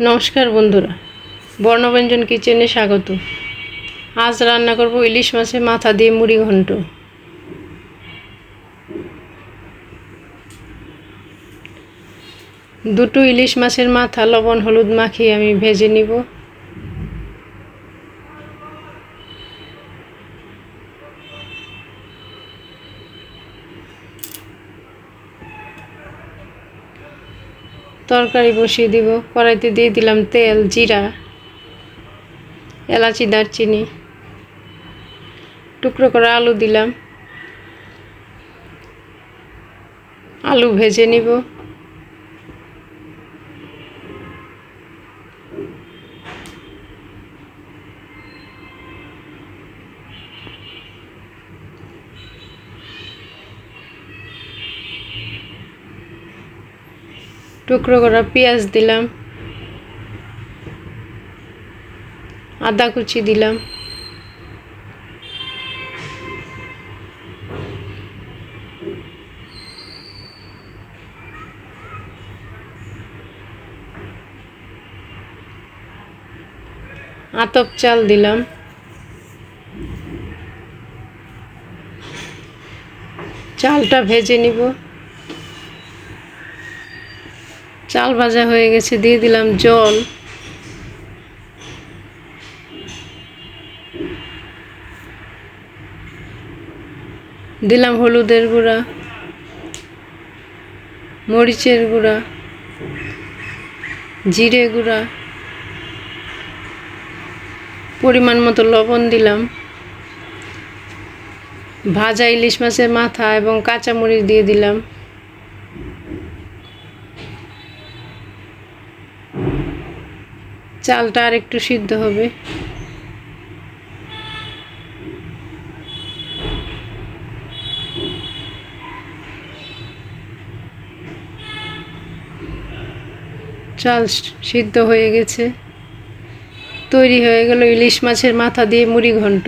নমস্কার বন্ধুরা, বর্ণব্যঞ্জন কিচেনে স্বাগত। আজ রান্না করব ইলিশ মাছের মাথা দিয়ে মুড়ি ঘন্ট। দুটো ইলিশ মাছের মাথা লবণ হলুদ মাখিয়ে আমি ভেজে নিব। তরকারি বসিয়ে দিব। কড়াইতে দিয়ে দিলাম তেল, জিরা, এলাচি, দারচিনি, টুকরো করে আলু দিলাম। আলু ভেজে নিব। টুকরো করা পেঁয়াজ দিলাম, আদা কুচি দিলাম, আতপ চাল দিলাম, চালটা ভেজে নিব। চাল ভাজা হয়ে গেছে, দিয়ে দিলাম জল, দিলাম হলুদের গুঁড়া, মরিচের গুঁড়া, জিরে গুঁড়া, পরিমাণ মতো লবণ দিলাম। ভাজা ইলিশ মাছের মাথা এবং কাঁচামরিচ দিয়ে দিলাম। চালটা আর একটু সিদ্ধ হবে। চাল সিদ্ধ হয়ে গেছে, তৈরি হয়ে গেল ইলিশ মাছের মাথা দিয়ে মুড়ি ঘন্ট।